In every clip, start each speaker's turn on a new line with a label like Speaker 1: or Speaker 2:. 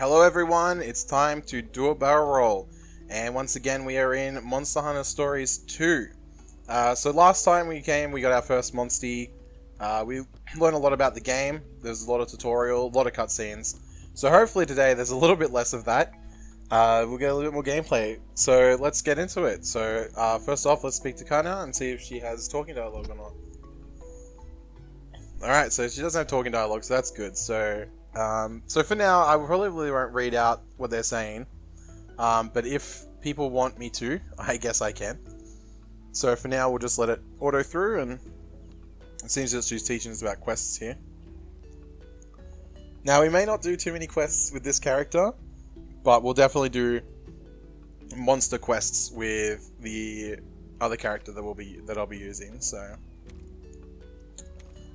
Speaker 1: Hello everyone, it's time to do a barrel roll. And once again we are in Monster Hunter Stories 2. So last time we came, we got our first Monstie. We learned a lot about the game. There's a lot of tutorial, a lot of cutscenes. So hopefully today there's a little bit less of that. We'll get a little bit more gameplay. So let's get into it. So first off, let's speak to Kana and see if she has talking dialogue or not. Alright, so she doesn't have talking dialogue, so that's good. So for now, I probably won't read out what they're saying, but if people want me to, I guess I can. So for now, we'll just let it auto through, and it seems that she's teaching us about quests here. Now, we may not do too many quests with this character, but we'll definitely do monster quests with the other character that I'll be using. So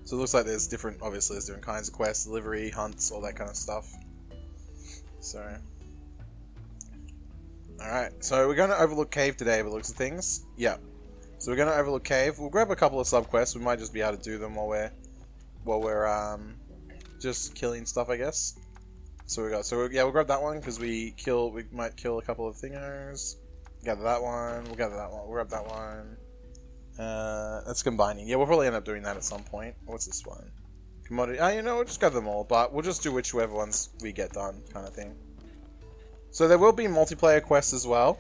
Speaker 1: it looks like there's different kinds of quests, delivery, hunts, all that kind of stuff. So, alright, so we're going to Overlook Cave today by the looks of things. Yeah, so we're going to Overlook Cave. We'll grab a couple of sub-quests. We might just be able to do them while we're just killing stuff, I guess. So we'll grab that one because we might kill a couple of thingers. Gather that one, we'll gather that one, we'll grab that one. That's combining. Yeah, we'll probably end up doing that at some point. What's this one? Commodity. We'll just gather them all, but we'll just do whichever ones we get done, kind of thing. So there will be multiplayer quests as well.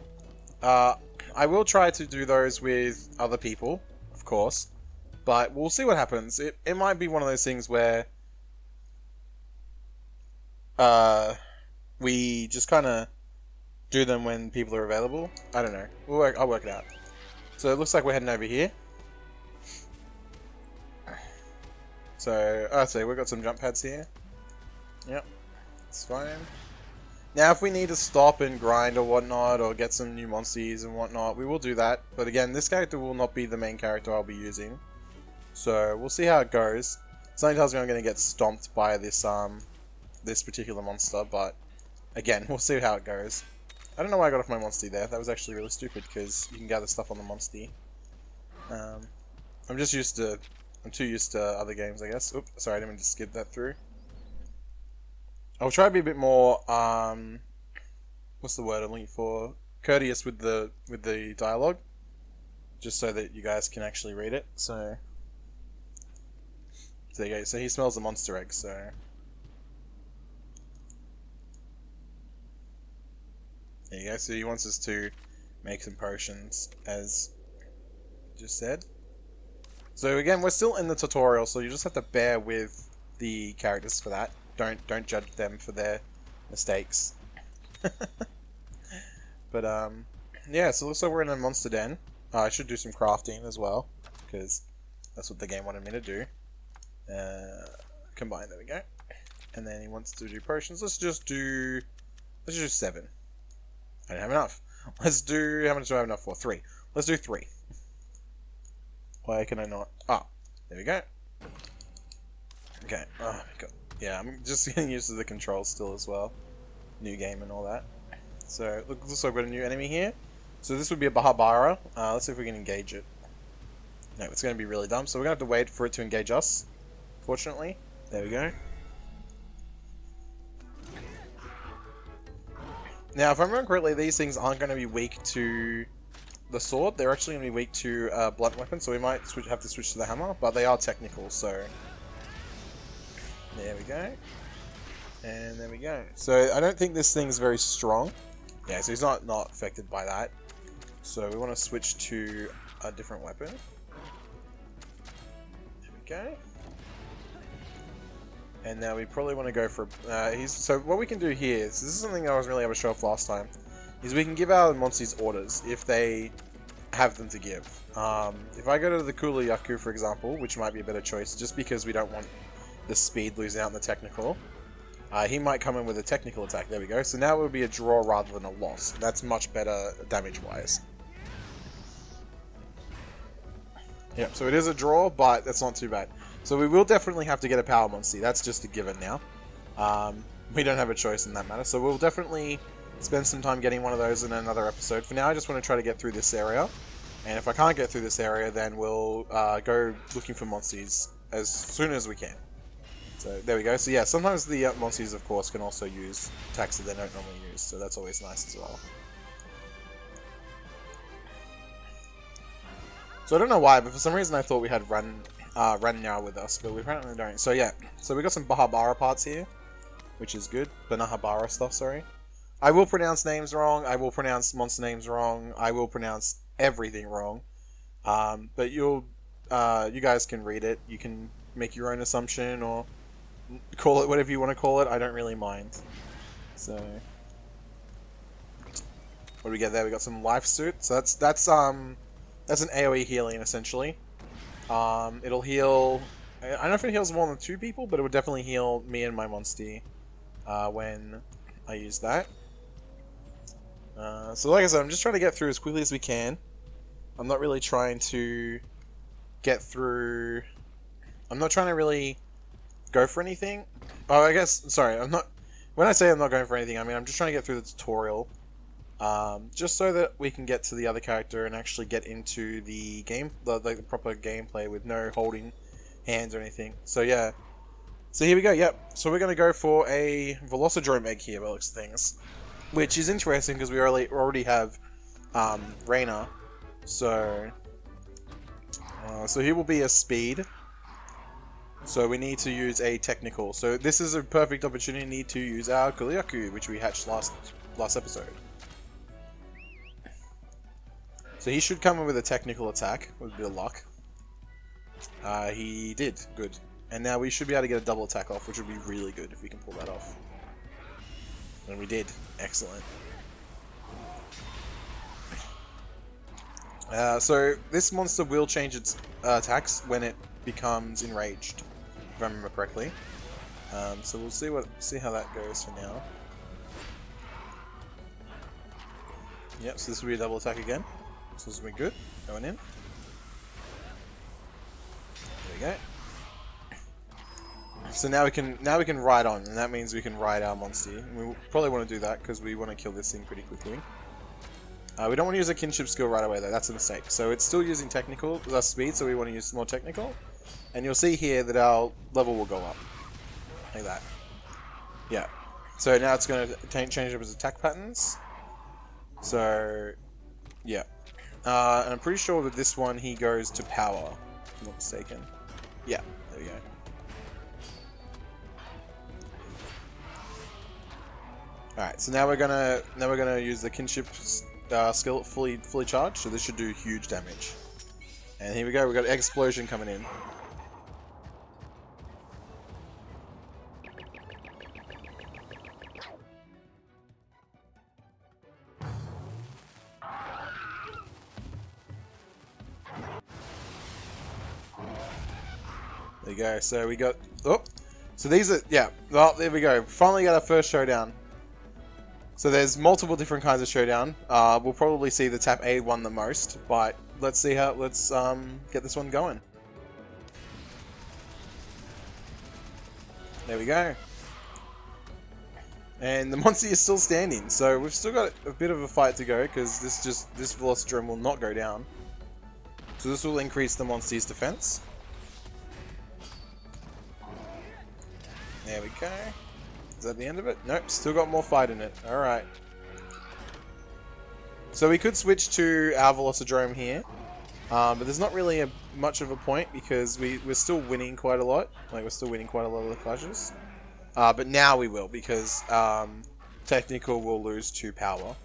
Speaker 1: I will try to do those with other people, of course, but we'll see what happens. It might be one of those things where we just kind of do them when people are available. I don't know. I'll work it out. So it looks like we're heading over here. So, we've got some jump pads here. Yep, it's fine. Now, if we need to stop and grind or whatnot, or get some new monsters and whatnot, we will do that. But again, this character will not be the main character I'll be using. So, we'll see how it goes. Something tells me I'm going to get stomped by this particular monster, but again, we'll see how it goes. I don't know why I got off my Monstie there. That was actually really stupid because you can gather stuff on the Monstie. I'm too used to other games, I guess. Oops, sorry, I didn't mean to skip that through. I'll try to be a bit more, what's the word I'm looking for? Courteous with the dialogue. Just so that you guys can actually read it. So there you go. So he smells the monster egg, so there you go, so he wants us to make some potions, as just said. So again, we're still in the tutorial, so you just have to bear with the characters for that. Don't judge them for their mistakes. But yeah, so it looks like we're in a monster den. I should do some crafting as well, because that's what the game wanted me to do. Combine, there we go. And then he wants to do potions. Let's just do 7. I don't have enough. Let's do... How much do I have enough for? 3. Let's do 3. Why can I not? Ah, there we go. Okay. Oh my god. Yeah, I'm just getting used to the controls still as well. New game and all that. So, looks like we've got a new enemy here. So this would be a Bahabara. Let's see if we can engage it. No, it's going to be really dumb. So we're going to have to wait for it to engage us. Fortunately. There we go. Now, if I remember correctly, these things aren't going to be weak to the sword. They're actually going to be weak to blunt weapons, so we might have to switch to the hammer, but they are technical, so there we go. And there we go. So I don't think this thing's very strong. Yeah, so he's not affected by that. So we want to switch to a different weapon. There we go. And now we probably want to go for... so what we can do here, so this is something I wasn't really able to show off last time, is we can give our monsters orders if they have them to give. If I go to the Kula Yaku, for example, which might be a better choice, just because we don't want the speed losing out in the technical, he might come in with a technical attack. There we go. So now it would be a draw rather than a loss. That's much better damage-wise. Yep, so it is a draw, but that's not too bad. So we will definitely have to get a power monster. That's just a given now. We don't have a choice in that matter. So we'll definitely spend some time getting one of those in another episode. For now, I just want to try to get through this area. And if I can't get through this area, then we'll go looking for monsters as soon as we can. So there we go. So yeah, sometimes the monsters, of course, can also use attacks that they don't normally use, so that's always nice as well. So I don't know why, but for some reason I thought we had Ran now with us, but we apparently don't. So yeah, so we got some Bahabara parts here, which is good. Banahabara stuff, sorry. I will pronounce names wrong, I will pronounce monster names wrong, I will pronounce everything wrong. But you guys can read it, you can make your own assumption, or call it whatever you want to call it, I don't really mind. So... what do we get there? We got some life suit, so that's an AoE healing, essentially. It'll heal... I don't know if it heals more than 2 people, but it would definitely heal me and my Monstie when I use that. So like I said, I'm just trying to get through as quickly as we can. I'm not really trying to get through... I'm not trying to really go for anything. Oh, I guess... sorry, I'm not... when I say I'm not going for anything, I mean I'm just trying to get through the tutorial. Just so that we can get to the other character and actually get into the game, the proper gameplay with no holding hands or anything. So yeah. So here we go, yep. So we're going to go for a Velocidrome egg here by the looks of things. Which is interesting because we already have Reina. So he will be a speed. So we need to use a technical. So this is a perfect opportunity to use our Kuliaku, which we hatched last episode. So he should come in with a technical attack with a bit of luck. He did, good. And now we should be able to get a double attack off, which would be really good if we can pull that off. And we did. Excellent. So this monster will change its attacks when it becomes enraged, if I remember correctly. So we'll see how that goes for now. Yep, so this will be a double attack again. So this will be good. Going in. There we go. So now we can ride on, and that means we can ride our Monstie. We probably want to do that because we want to kill this thing pretty quickly. We don't want to use a kinship skill right away though, that's a mistake. So it's still using technical with our speed, so we want to use more technical. And you'll see here that our level will go up. Like that. Yeah. So now it's going to change up its attack patterns. So, yeah. And I'm pretty sure that this one he goes to power, if I'm not mistaken. Yeah, there we go. Alright, so now we're gonna use the kinship skill fully charged, so this should do huge damage. And here we go, we've got explosion coming in. There you go, so we got... oh! So these are... yeah, well, there we go. Finally got our first showdown. So there's multiple different kinds of showdown. We'll probably see the Tap A one the most, but let's see how... let's get this one going. There we go. And the Monstie is still standing, so we've still got a bit of a fight to go, because this Velocidrome will not go down. So this will increase the Monstie's defense. There we go. Is that the end of it? Nope, still got more fight in it. Alright. So we could switch to our Velocidrome here. But there's not really much of a point because we're still winning quite a lot. Like, we're still winning quite a lot of the clashes. But now we will because Technical will lose to power.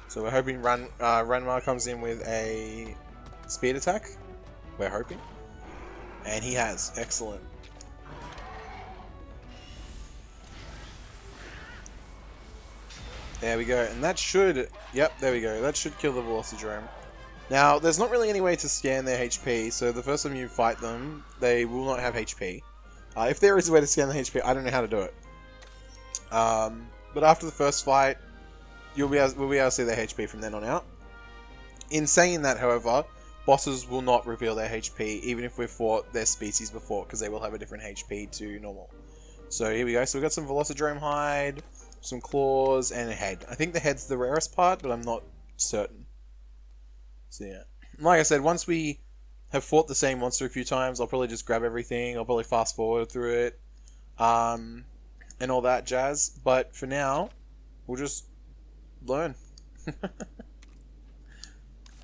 Speaker 1: So we're hoping Ranma comes in with a speed attack. We're hoping. And he has. Excellent. There we go, and that should... yep, there we go. That should kill the Velocidrome. Now, there's not really any way to scan their HP, so the first time you fight them, they will not have HP. If there is a way to scan the HP, I don't know how to do it. But after the first fight, we'll be able to see their HP from then on out. In saying that, however, bosses will not reveal their HP, even if we've fought their species before, because they will have a different HP to normal. So here we go. So we've got some Velocidrome hide, some claws, and a head. I think the head's the rarest part, but I'm not certain. So yeah. Like I said, once we have fought the same monster a few times, I'll probably just grab everything. I'll probably fast forward through it. and all that jazz. But for now, we'll just learn.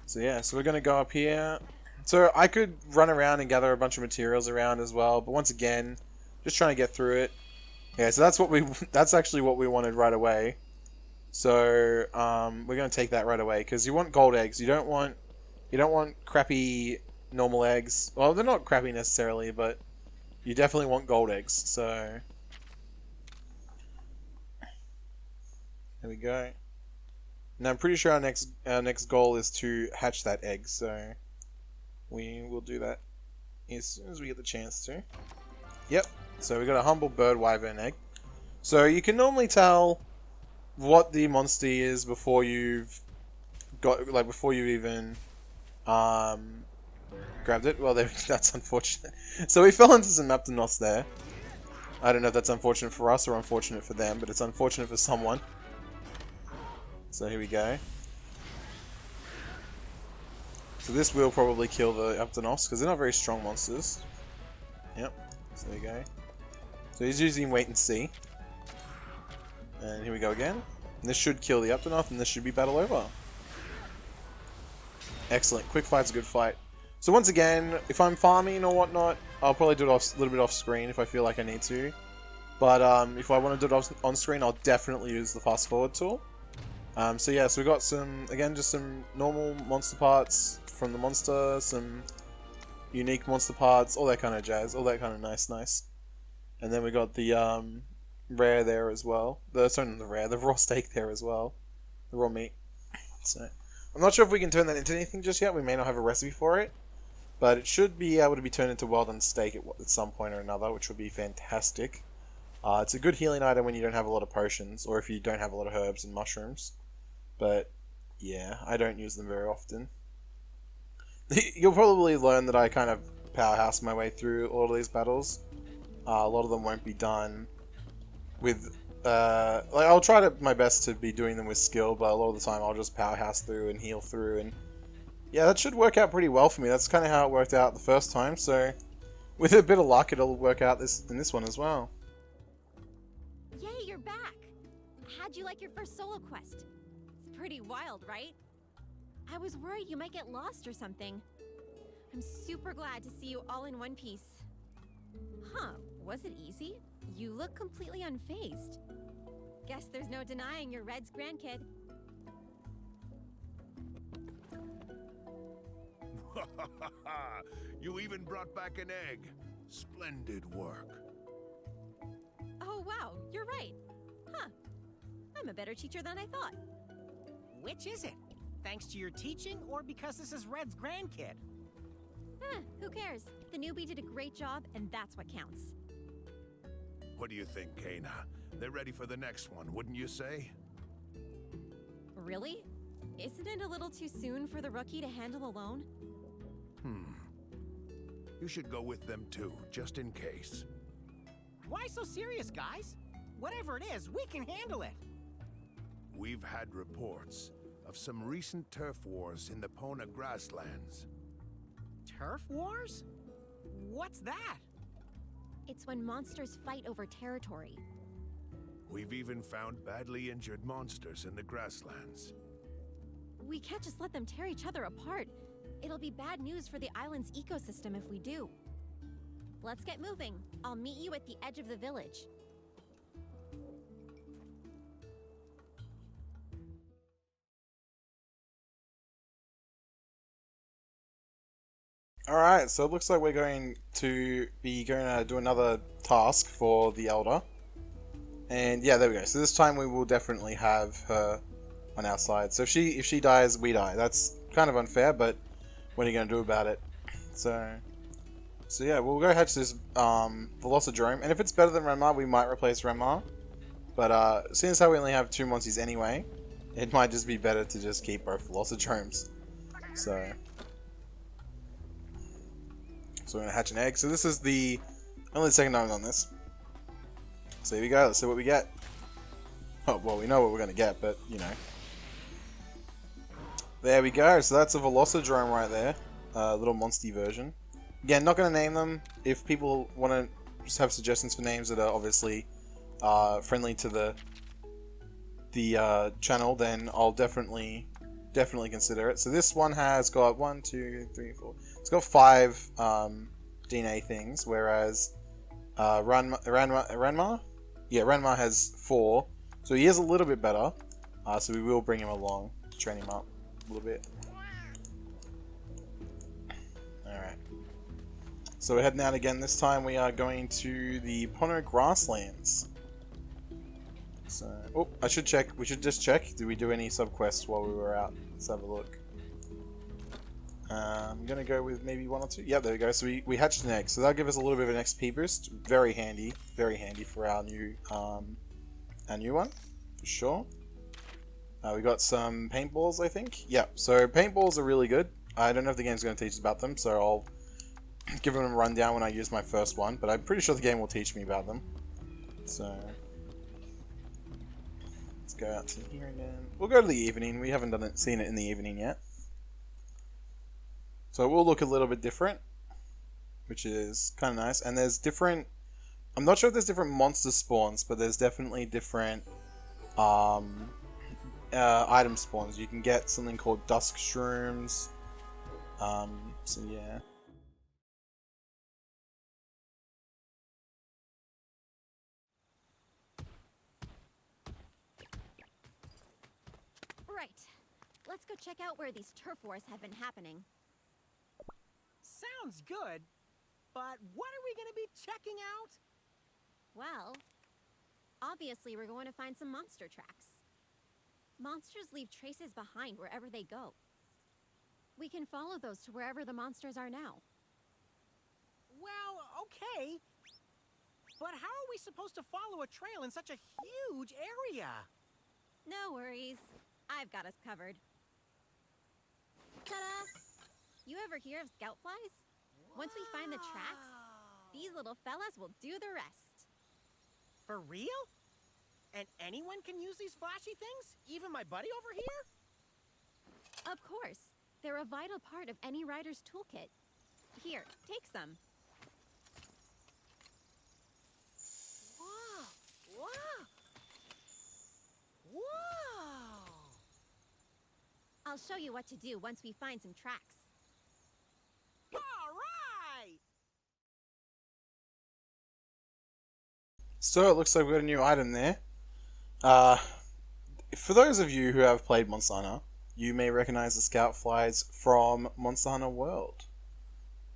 Speaker 1: So yeah, so we're gonna go up here. So I could run around and gather a bunch of materials around as well, but once again, just trying to get through it. Yeah, so that's actually what we wanted right away. So we're gonna take that right away because you want gold eggs. You don't want crappy normal eggs. Well, they're not crappy necessarily, but you definitely want gold eggs. So there we go. Now I'm pretty sure our next goal is to hatch that egg. So we will do that as soon as we get the chance to. Yep. So we got a humble bird wyvern egg. So you can normally tell what the monster is before you've before you even grabbed it. Well, that's unfortunate. So we fell into some Aptonos there. I don't know if that's unfortunate for us or unfortunate for them, but it's unfortunate for someone. So here we go. So this will probably kill the Aptonos because they're not very strong monsters. Yep. So there you go. So he's using wait and see. And here we go again. And this should kill the Aptonoth and this should be battle over. Excellent. Quick fight's a good fight. So once again, if I'm farming or whatnot, I'll probably do it a little bit off screen if I feel like I need to. But if I want to do it on screen, I'll definitely use the fast forward tool. So yeah, so we got just some normal monster parts from the monster, some unique monster parts, all that kind of jazz, all that kind of nice. And then we got the rare there as well. The raw steak there as well, the raw meat. So I'm not sure if we can turn that into anything just yet. We may not have a recipe for it, but it should be able to be turned into well done steak at some point or another, which would be fantastic. It's a good healing item when you don't have a lot of potions, or if you don't have a lot of herbs and mushrooms. But yeah, I don't use them very often. You'll probably learn that I kind of powerhouse my way through all of these battles. A lot of them won't be done with... I'll try my best to be doing them with skill, but a lot of the time I'll just powerhouse through and heal through. And yeah, that should work out pretty well for me. That's kind of how it worked out the first time, so with a bit of luck it'll work out in this one as well.
Speaker 2: Yay, you're back! How'd you like your first solo quest? It's pretty wild, right? I was worried you might get lost or something. I'm super glad to see you all in one piece. Huh, was it easy? You look completely unfazed. Guess there's no denying you're Red's grandkid.
Speaker 3: You even brought back an egg. Splendid work.
Speaker 2: Oh wow, you're right. Huh. I'm a better teacher than I thought.
Speaker 4: Which is it? Thanks to your teaching or because this is Red's grandkid?
Speaker 2: Who cares? The newbie did a great job and that's what counts.
Speaker 3: What do you think, Kena? They're ready for the next one, wouldn't you say?
Speaker 2: Really? Isn't it a little too soon for the rookie to handle alone?
Speaker 3: You should go with them too, just in case.
Speaker 4: Why so serious, guys? Whatever it is, we can handle it.
Speaker 3: We've had reports of some recent turf wars in the Pona grasslands.
Speaker 4: Turf wars? What's that?
Speaker 2: It's when monsters fight over territory.
Speaker 3: We've even found badly injured monsters in the grasslands.
Speaker 2: We can't just let them tear each other apart. It'll be bad news for the island's ecosystem if we do. Let's get moving. I'll meet you at the edge of the village.
Speaker 1: Alright, so it looks like we're going to do another task for the Elder. And yeah, there we go. So this time we will definitely have her on our side. So if she dies, we die. That's kind of unfair, but what are you going to do about it? So yeah, we'll go ahead to this Velocidrome. And if it's better than Renmar, we might replace Renmar. But seeing as how we only have 2 Monsters anyway, it might just be better to just keep both Velocidromes. So we're going to hatch an egg. So this is the only second time on this. So here we go. Let's see what we get. Oh, well, we know what we're going to get, but, you know. There we go. So that's a Velocidrome right there. Little Monsty version. Again, not going to name them. If people want to have suggestions for names that are obviously friendly to the channel, then I'll definitely consider it. So this one has got 1, 2, 3, 4. It's got 5 DNA things, whereas Ranma, yeah, Ranma has 4. So he is a little bit better. So we will bring him along to train him up a little bit. Alright. So we're heading out again. This time we are going to the Pono Grasslands. So, oh, I should check. We should just check. Did we do any sub-quests while we were out? Let's have a look. I'm gonna go with maybe 1 or 2. Yeah, there we go. So we hatched an egg. So that'll give us a little bit of an XP boost. Very handy for our new one, for sure. We got some paintballs, I think. Yeah, so paintballs are really good. I don't know if the game's going to teach us about them, so I'll give them a rundown when I use my first one, but I'm pretty sure the game will teach me about them. So let's go out to here again. We'll go to the evening. We haven't seen it in the evening yet. So it will look a little bit different, which is kind of nice. And there's different... I'm not sure if there's different monster spawns, but there's definitely different item spawns. You can get something called Dusk Shrooms. So yeah.
Speaker 2: Right. Let's go check out where these turf wars have been happening.
Speaker 4: Sounds good, but what are we gonna be checking out?
Speaker 2: Well, obviously we're going to find some monster tracks. Monsters leave traces behind wherever they go. We can follow those to wherever the monsters are now.
Speaker 4: Well, okay. But how are we supposed to follow a trail in such a huge area?
Speaker 2: No worries. I've got us covered. Ta-da! You ever hear of scout flies? Once we find the tracks, these little fellas will do the rest.
Speaker 4: For real? And anyone can use these flashy things? Even my buddy over here?
Speaker 2: Of course. They're a vital part of any rider's toolkit. Here, take some.
Speaker 4: Whoa! Whoa! Whoa!
Speaker 2: I'll show you what to do once we find some tracks.
Speaker 4: All right!
Speaker 1: So it looks like we got a new item there. For those of you who have played Monster Hunter, you may recognize the Scout Flies from Monster Hunter World.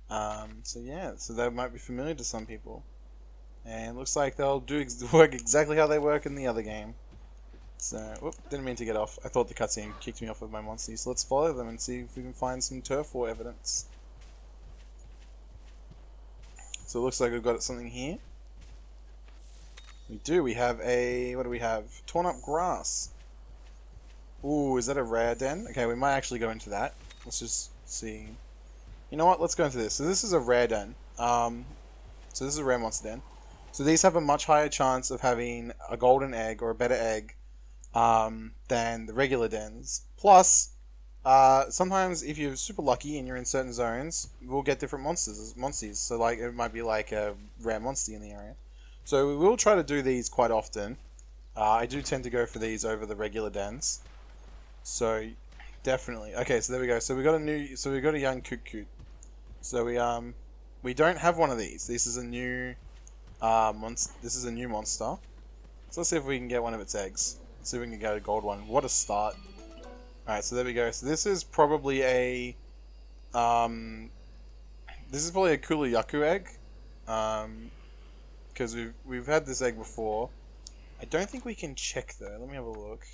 Speaker 1: So yeah, so they might be familiar to some people. And it looks like they'll work exactly how they work in the other game. So, whoop, didn't mean to get off. I thought the cutscene kicked me off of my monsters. So let's follow them and see if we can find some turf war evidence. So it looks like we've got something here. We do. We have a... what do we have? Torn up grass. Ooh, is that a rare den? Okay, we might actually go into that. Let's just see. You know what? Let's go into this. So this is a rare den. So this is a rare monster den. So these have a much higher chance of having a golden egg or a better egg than the regular dens. Plus, sometimes if you're super lucky and you're in certain zones, we'll get different monsters. So like it might be like a rare monster in the area. So we will try to do these quite often. I do tend to go for these over the regular dens. So definitely. Okay, so there we go. So we got a young Koot. So we don't have one of these. This is a new monster. This is a new monster. So let's see if we can get one of its eggs. Let's see if we can get a gold one. What a start. Alright, so there we go. So this is probably a Kuluyaku egg. Because we've had this egg before. I don't think we can check though. Let me have a look.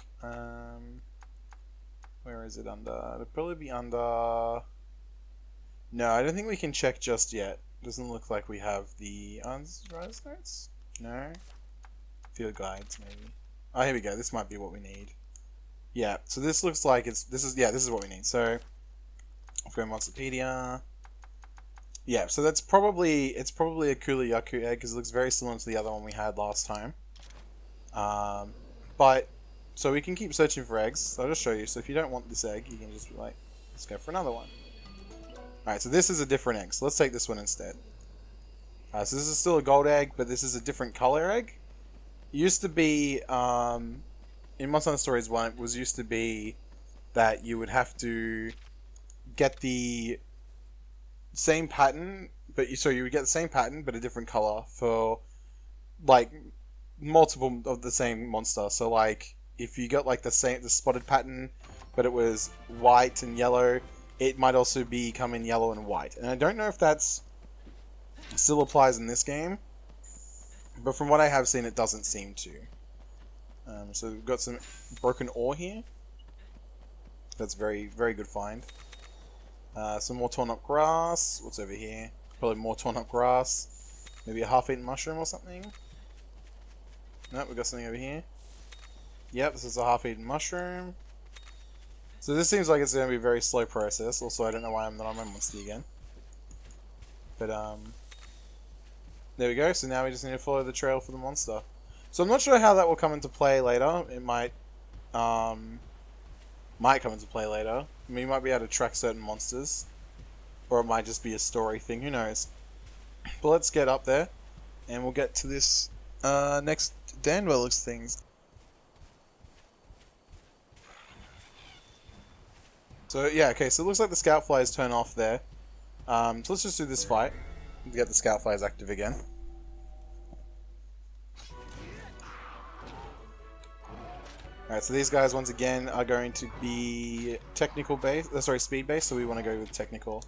Speaker 1: Where is it under? It'll probably be under... No, I don't think we can check just yet. Doesn't look like we have the Rider's Notes? No? Field guides, maybe. Oh, here we go. This might be what we need. Yeah, so this looks like this is what we need. So, I'll go Monsterpedia. Yeah, so it's probably a Kuluyaku egg because it looks very similar to the other one we had last time. But so we can keep searching for eggs. So I'll just show you. So if you don't want this egg, you can just be like, let's go for another one. Alright, so this is a different egg. So let's take this one instead. So this is still a gold egg, but this is a different color egg. It used to be, in Monster Hunter Stories 1, it was used to be that you would have to get the same pattern, so you would get the same pattern, but a different color for, like, multiple of the same monster. So, like, if you got, like, the spotted pattern, but it was white and yellow, it might also come in yellow and white. And I don't know if that's still applies in this game, but from what I have seen, it doesn't seem to. So we've got some broken ore here. That's very, very good find. Some more torn up grass. What's over here? Probably more torn up grass. Maybe a half-eaten mushroom or something. Nope, we've got something over here. Yep, this is a half-eaten mushroom. So this seems like it's going to be a very slow process. Also, I don't know why I'm not on my monster again. But, there we go. So now we just need to follow the trail for the monster. So I'm not sure how that will come into play later. It might come into play later. I mean, you might be able to track certain monsters. Or it might just be a story thing. Who knows? But let's get up there. And we'll get to this next Dandwellers things. So yeah, okay, so it looks like the scout flies turn off there. So let's just do this fight to get the scout flies active again. Alright, so these guys once again are going to be speed based, so we want to go with technical.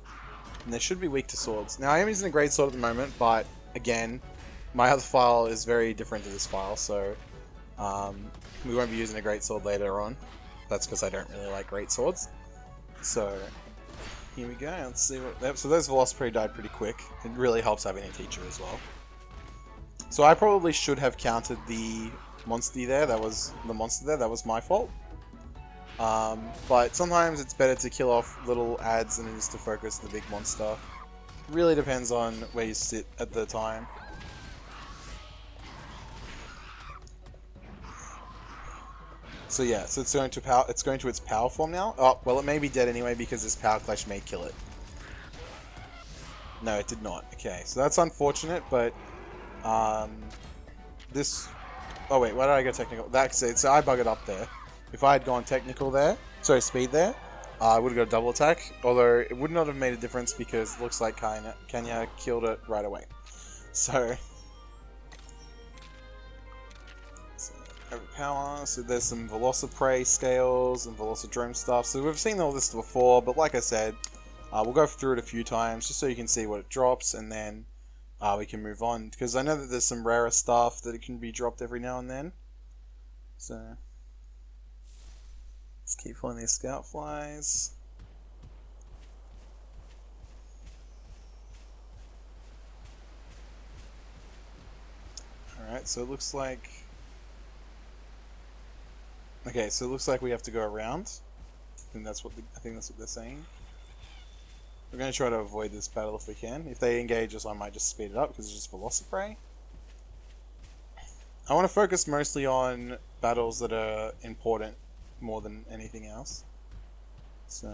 Speaker 1: And they should be weak to swords. Now I am using a great sword at the moment, but again, my other file is very different to this file, so we won't be using a great sword later on. That's because I don't really like great swords. So here we go. Let's see what. So those Velociprey died pretty quick. It really helps having a teacher as well. So I probably should have countered the monster there. That was the monster there. That was my fault. But sometimes it's better to kill off little ads than it is to focus the big monster. It really depends on where you sit at the time. So yeah, so it's going to its power form now. Oh, well, it may be dead anyway because this power clash may kill it. No, it did not. Okay, so that's unfortunate, but this. Oh wait, why did I go technical? That's it. So I buggered up there. If I had gone technical there, sorry, speed there, I would have got a double attack. Although it would not have made a difference because it looks like Kenya killed it right away. So. Overpower, so there's some Velociprey scales and Velocidrome stuff, so we've seen all this before, but like I said, we'll go through it a few times just so you can see what it drops, and then we can move on, because I know that there's some rarer stuff that it can be dropped every now and then. So let's keep following these scout flies. Alright, so it looks like... Okay, so it looks like we have to go around. I think that's what they're saying. We're going to try to avoid this battle if we can. If they engage us, I might just speed it up because it's just Velociprey. I want to focus mostly on battles that are important more than anything else. So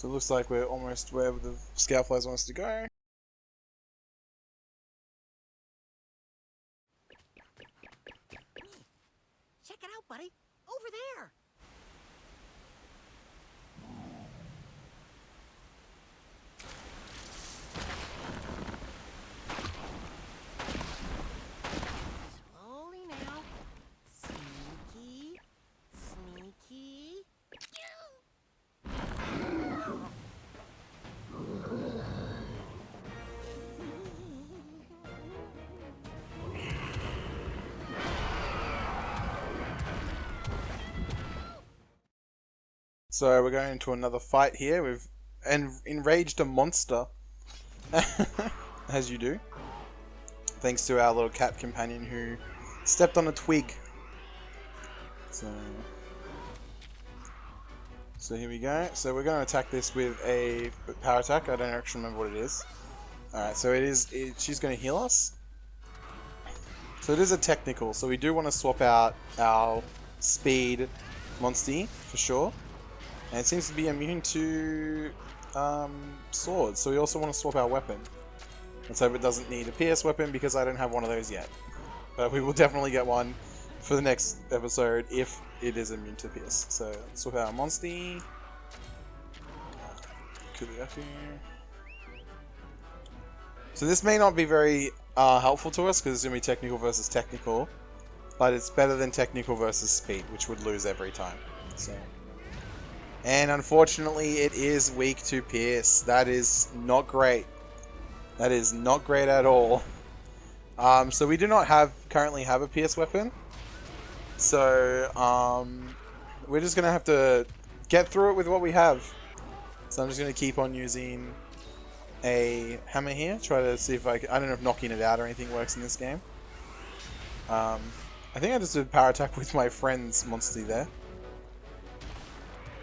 Speaker 1: it looks like we're almost where the scout flies want us to go.
Speaker 4: Check it out, buddy. Over there. Slowly now. Sneaky. Sneaky.
Speaker 1: So we're going into another fight here. We've enraged a monster, as you do, thanks to our little cat companion who stepped on a twig. So here we go. So we're going to attack this with a power attack. I don't actually remember what it is. Alright, so she's going to heal us. So it is a technical, so we do want to swap out our speed Monstie, for sure. And it seems to be immune to swords, so we also want to swap our weapon. Let's hope it doesn't need a PS weapon because I don't have one of those yet. But we will definitely get one for the next episode if it is immune to PS. So let's look at our Monstie. So this may not be very helpful to us because it's going to be technical versus technical. But it's better than technical versus speed, which would lose every time. So, and unfortunately it is weak to Pierce. That is not great. That is not great at all. So we do not currently have a PS weapon. So we're just going to have to get through it with what we have. So I'm just going to keep on using a hammer here. Try to see if I don't know if knocking it out or anything works in this game. I think I just did power attack with my friend's Monstie there.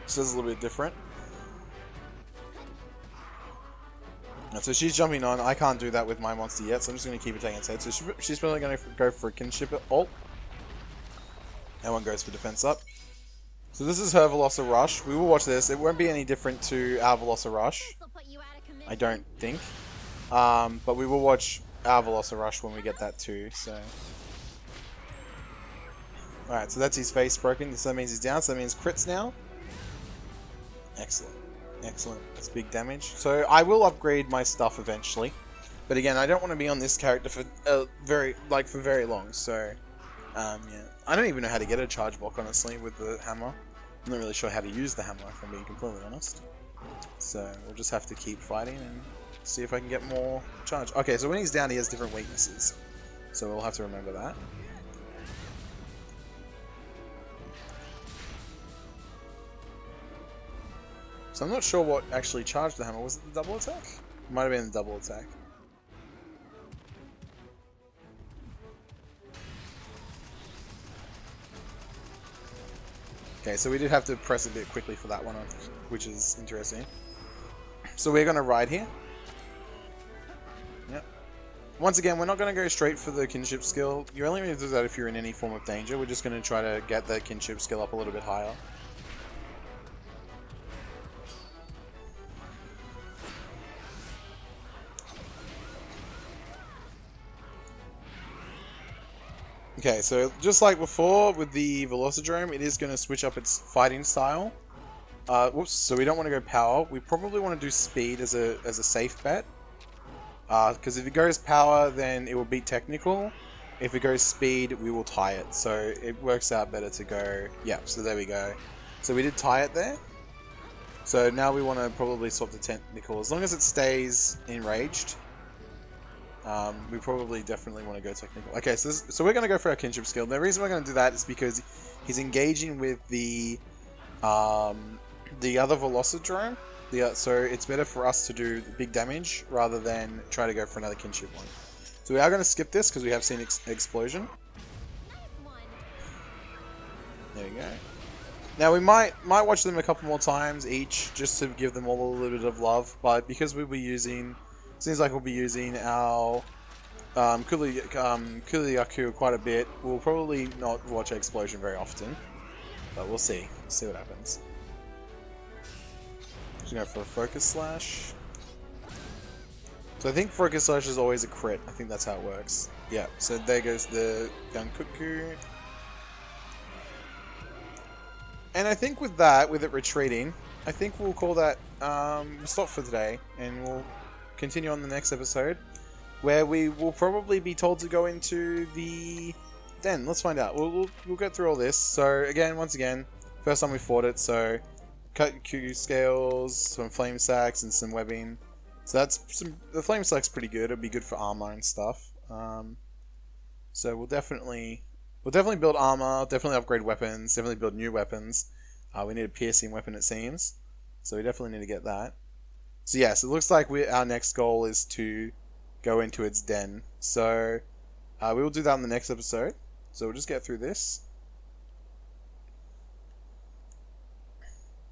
Speaker 1: Which is a little bit different. So she's jumping on. I can't do that with my Monstie yet, so I'm just going to keep attacking its head. So she's probably going to go for a kinship ult. That one goes for defense up. So this is her Veloci Rush. We will watch this. It won't be any different to our Veloci Rush. I don't think. But we will watch our Veloci Rush when we get that too. So, alright, so that's his face broken. So that means he's down. So that means crits now. Excellent. Excellent. That's big damage. So I will upgrade my stuff eventually. But again, I don't want to be on this character for very long. So, yeah. I don't even know how to get a charge block, honestly, with the hammer. I'm not really sure how to use the hammer, if I'm being completely honest. So we'll just have to keep fighting and see if I can get more charge. Okay, so when he's down, he has different weaknesses. So we'll have to remember that. So I'm not sure what actually charged the hammer. Was it the double attack? It might have been the double attack. Okay, so we did have to press a bit quickly for that one, which is interesting. So we're going to ride here. Yep. Once again, we're not going to go straight for the kinship skill. You're only going to do that if you're in any form of danger. We're just going to try to get the kinship skill up a little bit higher. Okay, so just like before with the Velocidrome, it is going to switch up its fighting style. Whoops, so we don't want to go power. We probably want to do speed as a safe bet. Because if it goes power, then it will beat technical. If it goes speed, we will tie it. So it works out better to go... Yeah, so there we go. So we did tie it there. So now we want to probably swap to technical. As long as it stays enraged... we probably definitely want to go technical. Okay, so we're going to go for our kinship skill. The reason we're going to do that is because he's engaging with the other Velocidrome. So it's better for us to do the big damage rather than try to go for another kinship one. So we are going to skip this because we have seen explosion. There we go. Now we might watch them a couple more times each just to give them all a little bit of love, but because we'll be using... Seems like we'll be using our Kuliaku quite a bit. We'll probably not watch Explosion very often, but we'll see. We'll see what happens. Just go for a Focus Slash. So I think Focus Slash is always a crit. I think that's how it works. Yeah, so there goes the Gankuku. And I think with that, with it retreating, I think we'll call that stop for today, and we'll continue on the next episode, where we will probably be told to go into the den. Let's find out. We'll go through all this. So again, once again, first time we fought it. So cut Q scales, some flame sacks, and some webbing. So that's the flame sack's pretty good. It'll be good for armor and stuff. So we'll definitely build armor. Definitely upgrade weapons. Definitely build new weapons. We need a piercing weapon, it seems. So we definitely need to get that. So yes, it looks like our next goal is to go into its den. So we will do that in the next episode. So we'll just get through this.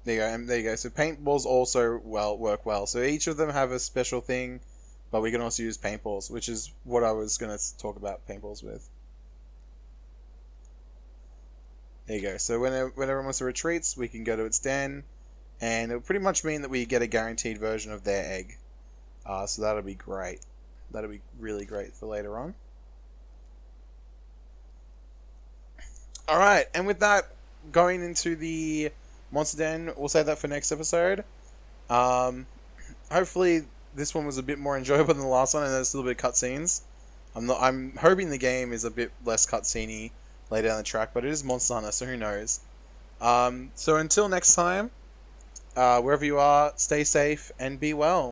Speaker 1: There you go, and there you go. So paintballs also work well. So each of them have a special thing, but we can also use paintballs, which is what I was going to talk about paintballs with. There you go. So whenever Monster retreats, we can go to its den. And it'll pretty much mean that we get a guaranteed version of their egg. So that'll be great. That'll be really great for later on. Alright, and with that, going into the Monster Den, we'll save that for next episode. Hopefully this one was a bit more enjoyable than the last one, and there's still a bit of cutscenes. I'm hoping the game is a bit less cutscene-y later down the track, but it is Monster Hunter, so who knows. So until next time, wherever you are, stay safe and be well.